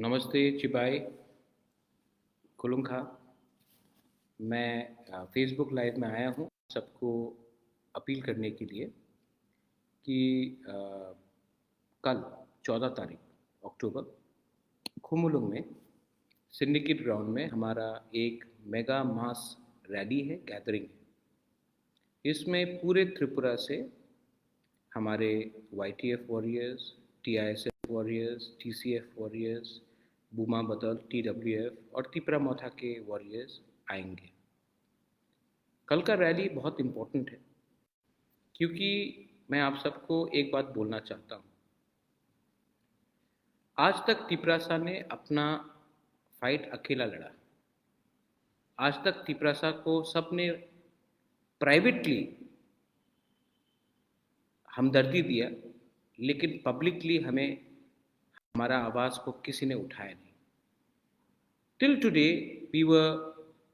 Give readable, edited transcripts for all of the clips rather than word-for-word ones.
नमस्ते चिबाई कुलुंखा। मैं Facebook live में आया हूँ सबको अपील करने के लिए कि कल 14 तारीख अक्टूबर खुमुलुंग में सिंडिकेट ग्राउंड में हमारा एक मेगा मास रैली है, गैदरिंग है। इसमें पूरे त्रिपुरा से हमारे YTF warriors, TISF warriors, TCF warriors, बूमा बदल, TWF और तिपरा मोथा के वॉरियर्स आएंगे। कल का रैली बहुत इम्पोर्टेंट है क्योंकि मैं आप सबको एक बात बोलना चाहता हूँ। आज तक तिपरासा ने अपना फाइट अकेला लड़ा। आज तक तिपरासा को सबने प्राइवेटली हमदर्दी दिया, लेकिन पब्लिकली हमारा आवाज़ को किसी ने उठाया नहीं। Till today we were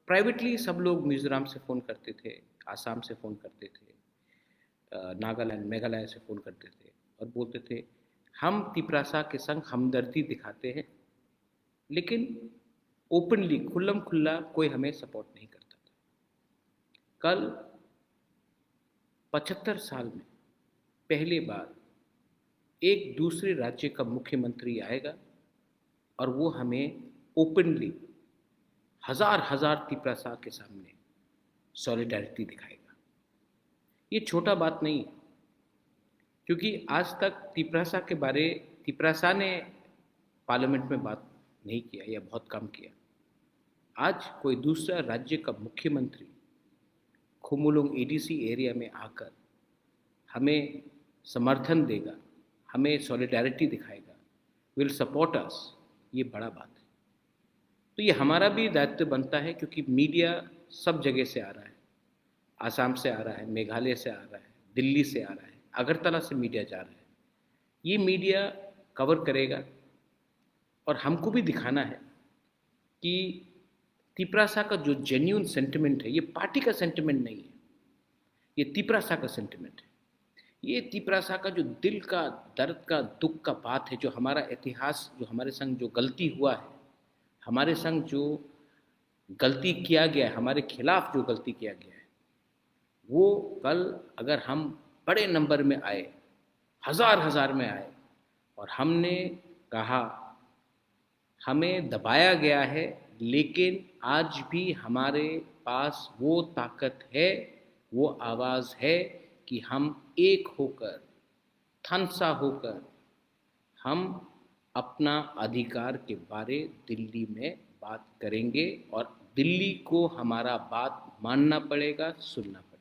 privately, सब लोग मिजोरम से फ़ोन करते थे, आसाम से फ़ोन करते थे, नागालैंड मेघालय से फ़ोन करते थे और बोलते थे हम तिपरासा के संग हमदर्दी दिखाते हैं, लेकिन ओपनली खुल्लम खुल्ला कोई हमें सपोर्ट नहीं करता था। कल 75 साल में पहली बार एक दूसरे राज्य का मुख्यमंत्री आएगा और वो हमें ओपनली हजार हजार तिपरासा के सामने सॉलिडारिटी दिखाएगा। ये छोटा बात नहीं है, क्योंकि आज तक तिपरासा ने पार्लियामेंट में बात नहीं किया या बहुत कम किया। आज कोई दूसरा राज्य का मुख्यमंत्री खुमुलुंग ADC एरिया में आकर हमें समर्थन देगा, हमें सॉलिडारिटी दिखाएगा, विल सपोर्ट अस। ये बड़ा बात है। तो ये हमारा भी दायित्व बनता है, क्योंकि मीडिया सब जगह से आ रहा है। आसाम से आ रहा है, मेघालय से आ रहा है, दिल्ली से आ रहा है, अगरतला से मीडिया जा रहा है। ये मीडिया कवर करेगा और हमको भी दिखाना है कि तिपरासा का जो जेन्युइन सेंटिमेंट है, ये पार्टी का सेंटिमेंट नहीं है, ये तिपरासा का सेंटिमेंट है। ये तिपरासा का जो दिल का दर्द का दुख का बात है, जो हमारा इतिहास, जो हमारे संग जो गलती हुआ है, हमारे संग जो गलती किया गया है, हमारे खिलाफ जो गलती किया गया है, वो कल अगर हम बड़े नंबर में आए, हजार हजार में आए और हमने कहा हमें दबाया गया है, लेकिन आज भी हमारे पास वो ताकत है, वो आवाज़ है कि हम एक होकर, थनसा होकर, हम अपना अधिकार के बारे दिल्ली में बात करेंगे और दिल्ली को हमारा बात मानना पड़ेगा, सुनना पड़ेगा।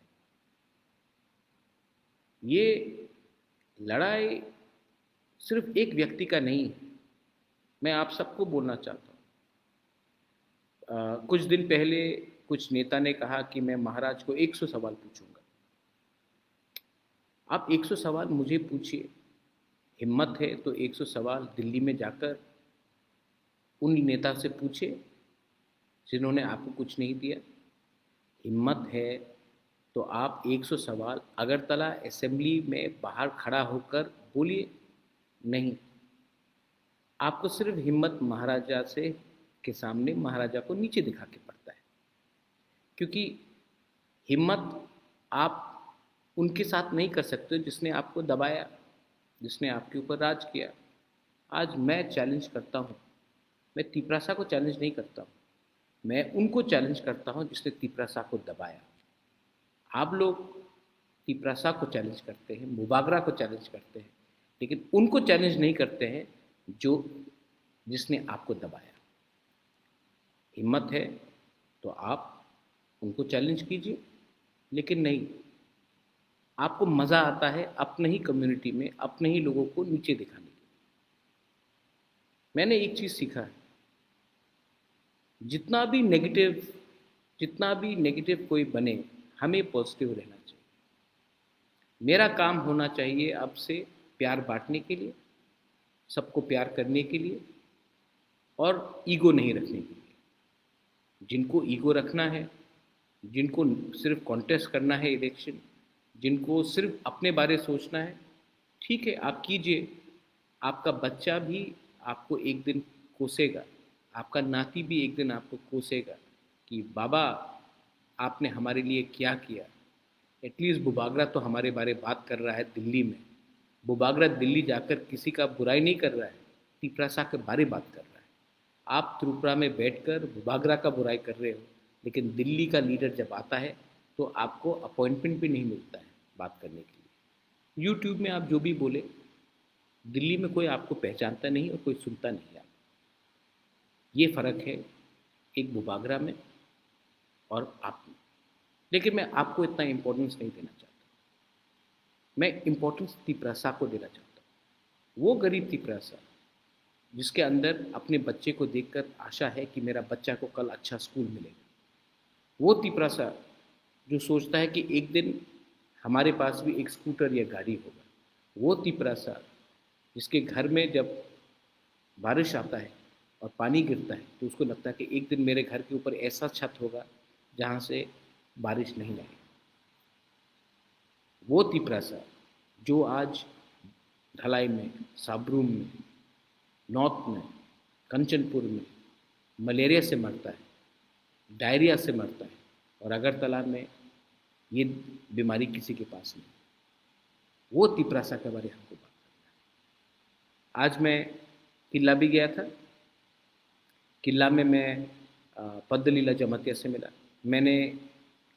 ये लड़ाई सिर्फ एक व्यक्ति का नहीं है। मैं आप सबको बोलना चाहता हूँ। कुछ दिन पहले कुछ नेता ने कहा कि मैं महाराज को 100 सवाल पूछूंगा। आप 100 सवाल मुझे पूछिए, हिम्मत है तो 100 सवाल दिल्ली में जाकर उन नेता से पूछे जिन्होंने आपको कुछ नहीं दिया। हिम्मत है तो आप 100 सवाल अगरतला असेंबली में बाहर खड़ा होकर बोलिए। नहीं, आपको सिर्फ हिम्मत महाराजा से के सामने महाराजा को नीचे दिखा के पड़ता है, क्योंकि हिम्मत आप उनके साथ नहीं कर सकते जिसने आपको दबाया, जिसने आपके ऊपर राज किया। आज मैं चैलेंज करता हूँ, मैं तिपरासा को चैलेंज नहीं करता हूँ, मैं उनको चैलेंज करता हूँ जिसने तिपरासा को दबाया। आप लोग तिपरासा को चैलेंज करते हैं, मुबागरा को चैलेंज करते हैं, लेकिन उनको चैलेंज नहीं करते हैं जिसने आपको दबाया। हिम्मत है तो आप उनको चैलेंज कीजिए, लेकिन नहीं, आपको मज़ा आता है अपने ही कम्युनिटी में अपने ही लोगों को नीचे दिखाने की। मैंने एक चीज़ सीखा है, जितना भी नेगेटिव कोई बने, हमें पॉजिटिव रहना चाहिए। मेरा काम होना चाहिए अब से प्यार बांटने के लिए, सबको प्यार करने के लिए और ईगो नहीं रखने के लिए। जिनको ईगो रखना है, जिनको सिर्फ कॉन्टेस्ट करना है इलेक्शन, जिनको सिर्फ अपने बारे सोचना है, ठीक है, आप कीजिए। आपका बच्चा भी आपको एक दिन कोसेगा, आपका नाती भी एक दिन आपको कोसेगा कि बाबा आपने हमारे लिए क्या किया। एटलीस्ट बुबागरा तो हमारे बारे बात कर रहा है दिल्ली में। बुबागरा दिल्ली जाकर किसी का बुराई नहीं कर रहा है, तिपरासा के बारे बात कर रहा है। आप त्रिपुरा में बैठकर बुबागरा का बुराई कर रहे हो, लेकिन दिल्ली का लीडर जब आता है तो आपको अपॉइंटमेंट भी नहीं मिलता है बात करने के लिए। यूट्यूब में आप जो भी बोले, दिल्ली में कोई आपको पहचानता नहीं और कोई सुनता नहीं। आप ये फ़र्क है एक बुबागरा में और आप में। लेकिन मैं आपको इतना इम्पोर्टेंस नहीं देना चाहता, मैं इम्पोर्टेंस तिपरासा को देना चाहता हूँ। वो गरीब तिपरासा जिसके अंदर अपने बच्चे को देखकर आशा है कि मेरा बच्चा को कल अच्छा स्कूल मिलेगा। वो तिपरासा जो सोचता है कि एक दिन हमारे पास भी एक स्कूटर या गाड़ी होगा। वो तिपरासा जिसके घर में जब बारिश आता है और पानी गिरता है तो उसको लगता है कि एक दिन मेरे घर के ऊपर ऐसा छत होगा जहाँ से बारिश नहीं आएगी। वो तिपरासा जो आज ढलाई में, साबरूम में, नॉर्थ में, कंचनपुर में मलेरिया से मरता है, डायरिया से मरता है, और अगरतला में ये बीमारी किसी के पास नहीं। वो तिपरासा के बारे में हमको बात करना है। आज मैं किला भी गया था। किला में मैं पद्दलीला जमातिया से मिला। मैंने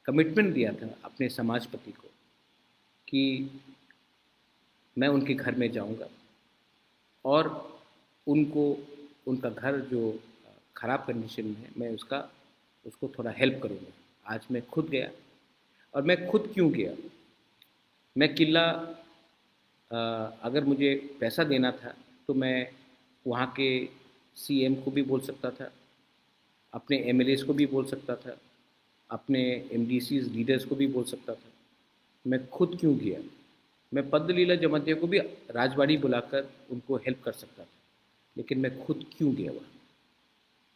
कमिटमेंट दिया था अपने समाजपति को कि मैं उनके घर में जाऊंगा और उनको उनका घर जो ख़राब कंडीशन में है मैं उसको थोड़ा हेल्प करूंगा। आज मैं खुद गया। और मैं खुद क्यों गया? मैं किला अगर मुझे पैसा देना था तो मैं वहाँ के सीएम को भी बोल सकता था, अपने एमएलएस को भी बोल सकता था, अपने एमडीसीज लीडर्स को भी बोल सकता था। मैं खुद क्यों गया? मैं पद्दलीला जमातिया को भी राजवाड़ी बुलाकर उनको हेल्प कर सकता था, लेकिन मैं खुद क्यों गया वहाँ?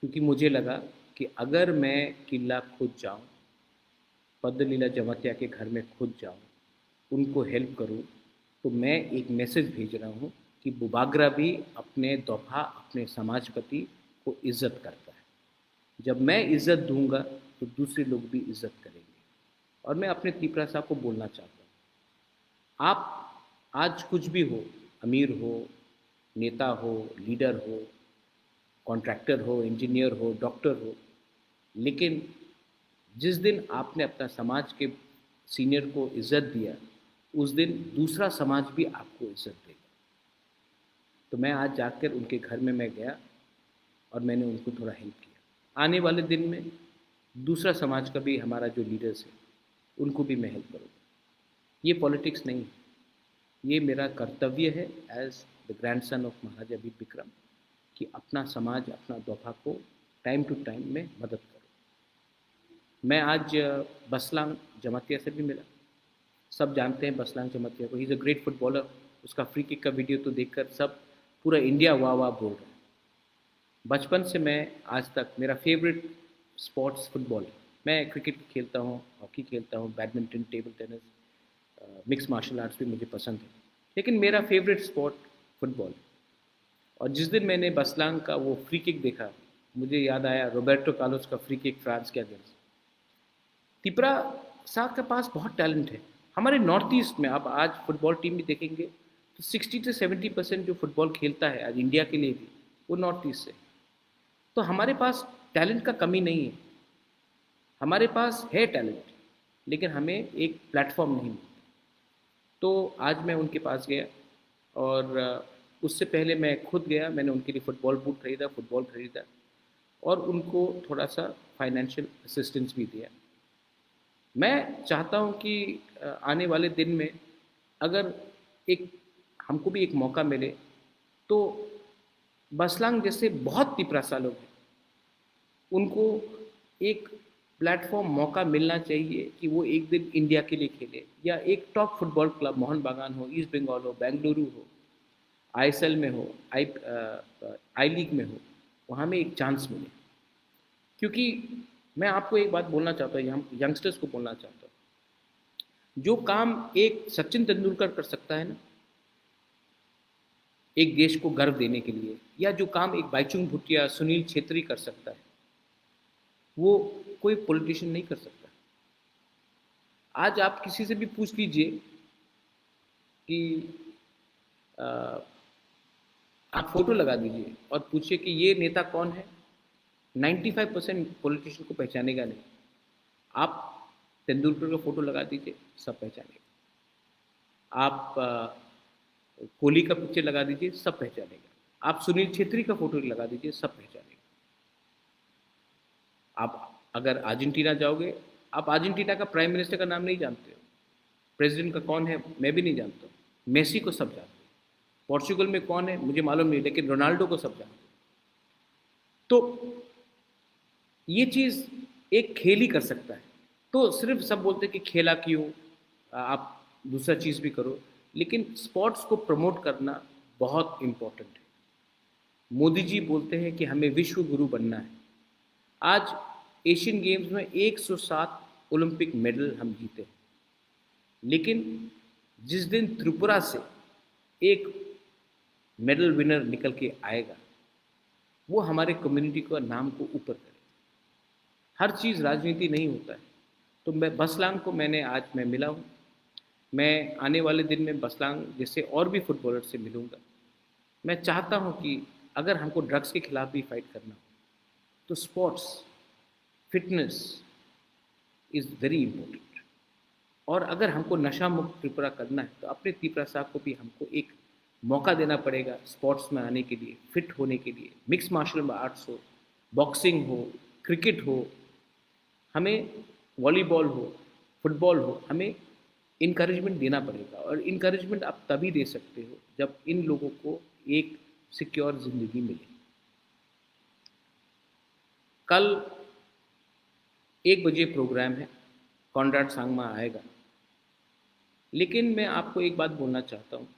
क्योंकि मुझे लगा कि अगर मैं किला खुद जाऊँ, पद्दलीला जमातिया के घर में खुद जाऊँ, उनको हेल्प करूँ, तो मैं एक मैसेज भेज रहा हूँ कि बुबागरा भी अपने दोफा, अपने समाजपति को इज़्ज़त करता है। जब मैं इज़्ज़त दूंगा तो दूसरे लोग भी इज़्ज़त करेंगे। और मैं अपने तिपरासा को बोलना चाहता हूँ, आप आज कुछ भी हो, अमीर हो, नेता हो, लीडर हो, कॉन्ट्रैक्टर हो, इंजीनियर हो, डॉक्टर हो, लेकिन जिस दिन आपने अपना समाज के सीनियर को इज़्ज़त दिया, उस दिन दूसरा समाज भी आपको इज़्ज़त देगा। तो मैं आज जाकर उनके घर में मैं गया और मैंने उनको थोड़ा हेल्प किया। आने वाले दिन में दूसरा समाज का भी, हमारा जो लीडर्स है, उनको भी मैं हेल्प करूँगा। ये पॉलिटिक्स नहीं है, ये मेरा कर्तव्य है as the grandson of Maharaja Bir Vikram कि अपना समाज, अपना दोफा को टाइम टू टाइम में मदद करूँ। मैं आज बसलांग जमातिया से भी मिला। सब जानते हैं बसलांग जमातिया को, he is a great footballer. उसका फ्री किक का वीडियो तो देखकर सब पूरा इंडिया वाह वाह बोल रहा है। बचपन से मैं आज तक, मेरा फेवरेट स्पोर्ट्स फुटबॉल है। मैं क्रिकेट खेलता हूँ, हॉकी खेलता हूँ, badminton, table tennis, mix martial arts भी मुझे पसंद है, लेकिन मेरा फेवरेट स्पोर्ट फुटबॉल है। और जिस दिन मैंने बसलांग का वो फ्री किक देखा, मुझे याद आया रोबर्टो कार्लोस का फ्री किक फ्रांस के अगेंस्ट। तिपरासा के पास बहुत टैलेंट है। हमारे नॉर्थ ईस्ट में आप आज फुटबॉल टीम भी देखेंगे तो 60 से 70% जो फुटबॉल खेलता है आज इंडिया के लिए भी, वो नॉर्थ ईस्ट से। तो हमारे पास टैलेंट का कमी नहीं है, हमारे पास है टैलेंट, लेकिन हमें एक प्लेटफॉर्म नहीं मिलता। तो आज मैं उनके पास गया और उससे पहले मैं खुद गया। मैंने उनके लिए फुटबॉल बूट खरीदा, फुटबॉल खरीदा और उनको थोड़ा सा फाइनेंशियल असिस्टेंस भी दिया। मैं चाहता हूँ कि आने वाले दिन में अगर एक हमको भी एक मौका मिले तो बसलांग जैसे बहुत तिपरासा लोग हैं, उनको एक प्लेटफॉर्म, मौका मिलना चाहिए कि वो एक दिन इंडिया के लिए खेले, या एक टॉप फुटबॉल क्लब, मोहन बागान हो, ईस्ट बंगाल हो, बेंगलुरु हो, आईएसएल में हो, आई लीग में हो, वहाँ में एक चांस मिले। क्योंकि मैं आपको एक बात बोलना चाहता हूँ, यंगस्टर्स को बोलना चाहता हूँ, जो काम एक सचिन तेंदुलकर कर सकता है ना, एक देश को गर्व देने के लिए, या जो काम एक बाईचुंग भूटिया, सुनील छेत्री कर सकता है, वो कोई पॉलिटिशियन नहीं कर सकता। आज आप किसी से भी पूछ लीजिए कि अ, आप फोटो लगा दीजिए और पूछिए कि ये नेता कौन है, 95% पॉलिटिशियन को पहचानेगा नहीं। आप तेंदुलकर का फोटो लगा दीजिए, सब पहचानेगा। आप कोहली का पिक्चर लगा दीजिए, सब पहचानेगा। आप सुनील छेत्री का फोटो लगा दीजिए, सब पहचानेगा। आप अगर अर्जेंटीना जाओगे, आप अर्जेंटीना का प्राइम मिनिस्टर का नाम नहीं जानते हो, प्रेसिडेंट का कौन है मैं भी नहीं जानता हूँ, मेसी को सब जानते हैं। पोर्चुगल में कौन है मुझे मालूम नहीं, लेकिन रोनाल्डो को सब जानते हैं। तो ये चीज़ एक खेल ही कर सकता है। तो सिर्फ सब बोलते हैं कि खेला क्यों, आप दूसरा चीज़ भी करो, लेकिन स्पोर्ट्स को प्रमोट करना बहुत इम्पोर्टेंट है। मोदी जी बोलते हैं कि हमें विश्व गुरु बनना है। आज एशियन गेम्स में 107 ओलंपिक मेडल हम जीते हैं, लेकिन जिस दिन त्रिपुरा से एक मेडल विनर निकल के आएगा, वो हमारे कम्युनिटी का नाम को ऊपर करेगा। हर चीज़ राजनीति नहीं होता है। तो मैं बसलांग को मैं मिला हूँ। मैं आने वाले दिन में बसलांग जैसे और भी फुटबॉलर से मिलूँगा। मैं चाहता हूँ कि अगर हमको ड्रग्स के खिलाफ भी फाइट करना हो, तो sports, fitness is very important. और अगर हमको नशा मुक्त त्रिपुरा करना है, तो अपने त्रिपुरा साहब को भी हमको एक मौका देना पड़ेगा स्पोर्ट्स में आने के लिए, फिट होने के लिए। मिक्स मार्शल आर्ट्स हो, बॉक्सिंग हो, क्रिकेट हो, हमें वॉलीबॉल हो, फुटबॉल हो, हमें इनकरेजमेंट देना पड़ेगा। और इनकरेजमेंट आप तभी दे सकते हो जब इन लोगों को एक सिक्योर ज़िंदगी मिले। कल 1 बजे प्रोग्राम है, कॉन्राड सांगमा आएगा। लेकिन मैं आपको एक बात बोलना चाहता हूँ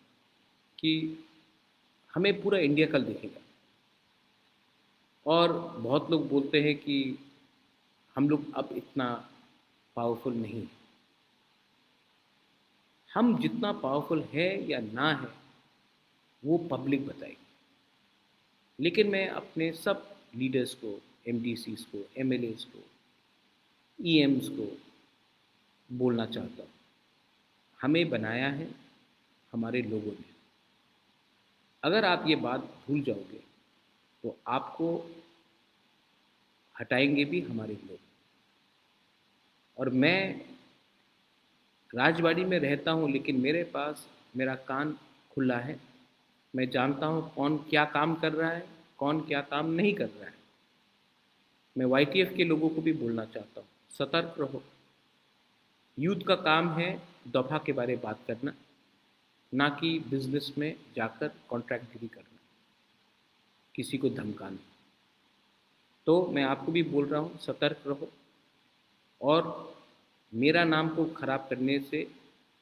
कि हमें पूरा इंडिया कल देखेगा। और बहुत लोग बोलते हैं कि हम लोग अब इतना पावरफुल नहीं है। हम जितना पावरफुल है या ना है, वो पब्लिक बताएगी। लेकिन मैं अपने सब लीडर्स को, एमडीसीज को, एमएलएस को, ईएम्स को बोलना चाहता हूँ, हमें बनाया है हमारे लोगों ने। अगर आप ये बात भूल जाओगे, तो आपको हटाएंगे भी हमारे लोग। और मैं राजवाड़ी में रहता हूँ, लेकिन मेरे पास मेरा कान खुला है। मैं जानता हूँ कौन क्या काम कर रहा है, कौन क्या काम नहीं कर रहा है। मैं वाईटीएफ के लोगों को भी बोलना चाहता हूँ, सतर्क रहो। यूथ का काम है दफा के बारे में बात करना, ना कि बिजनेस में जाकर कॉन्ट्रैक्टगिरी करना, किसी को धमकाना। तो मैं आपको भी बोल रहा हूँ, सतर्क रहो। और मेरा नाम को खराब करने से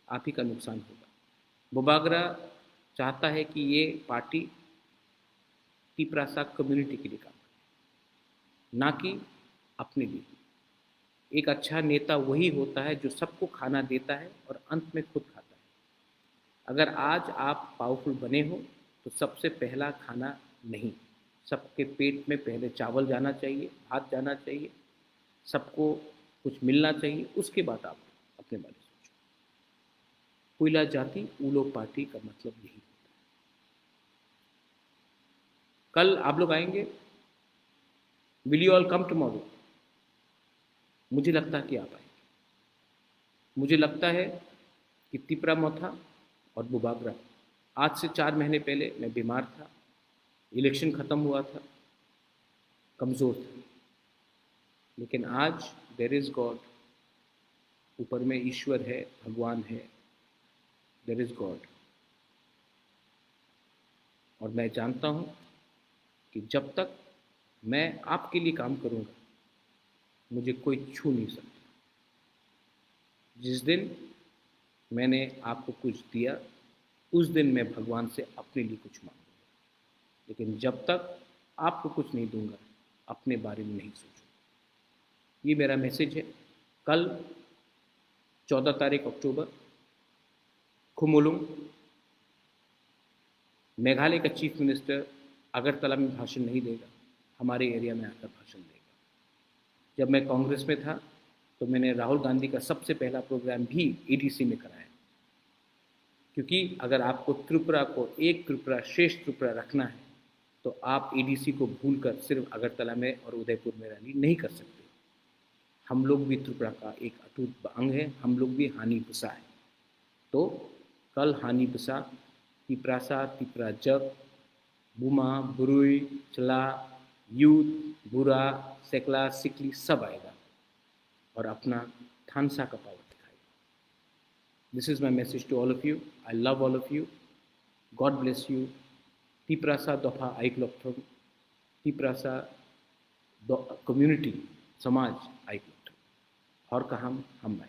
आप ही का नुकसान होगा। बोबागरा चाहता है कि ये पार्टी तिपरासा कम्युनिटी के लिए काम करे, ना कि अपने लिए। एक अच्छा नेता वही होता है जो सबको खाना देता है और अंत में खुद खाता है। अगर आज आप पावरफुल बने हो, तो सबसे पहला खाना नहीं, सबके पेट में पहले चावल जाना चाहिए, भात जाना चाहिए, सबको कुछ मिलना चाहिए, उसके बाद आप अपने बारे में सोचो। कोयला जाति ऊलो पार्टी का मतलब यही होता है। कल आप लोग आएंगे, will you all come tomorrow? मुझे लगता है कि आप आएंगे। मुझे लगता है कि तिपरा मोथा और बुबागरा, आज से 4 महीने पहले मैं बीमार था, इलेक्शन ख़त्म हुआ था, कमज़ोर था, लेकिन आज देयर इज़ गॉड, ऊपर में ईश्वर है, भगवान है, देयर इज़ गॉड। और मैं जानता हूँ कि जब तक मैं आपके लिए काम करूँगा, मुझे कोई छू नहीं सकता। जिस दिन मैंने आपको कुछ दिया, उस दिन मैं भगवान से अपने लिए कुछ मांगूंगा। लेकिन जब तक आपको कुछ नहीं दूंगा, अपने बारे में नहीं सोचूंगा। ये मेरा मैसेज है। कल 14 तारीख अक्टूबर, खुमुलुंग, मेघालय का चीफ मिनिस्टर अगरतला में भाषण नहीं देगा, हमारे एरिया में आकर भाषण देगा। जब मैं कांग्रेस में था तो मैंने राहुल गांधी का सबसे पहला प्रोग्राम भी एडीसी में कराया, क्योंकि अगर आपको त्रिपुरा को एक त्रिपुरा श्रेष्ठ त्रिपुरा रखना है तो आप एडीसी को भूलकर सिर्फ अगरतला में और उदयपुर में रैली नहीं कर सकते। हम लोग भी त्रिपुरा का एक अटूट अंग है, हम लोग भी हानि पुसा है। तो कल हानि पुसा तिपरासा, तिपरा जग, बुमा, बुरुई, चला, यूथ, बुरा, सेकला, सिकली सब आएगा और अपना थानसा का पावर दिखाएगा। This is my message to all of you. I love all of you. God bless you. Tiprasa दफा आइकलॉक्थम, तिपरासा कम्युनिटी समाज आइकलॉक्थम, और कहा हम बाई।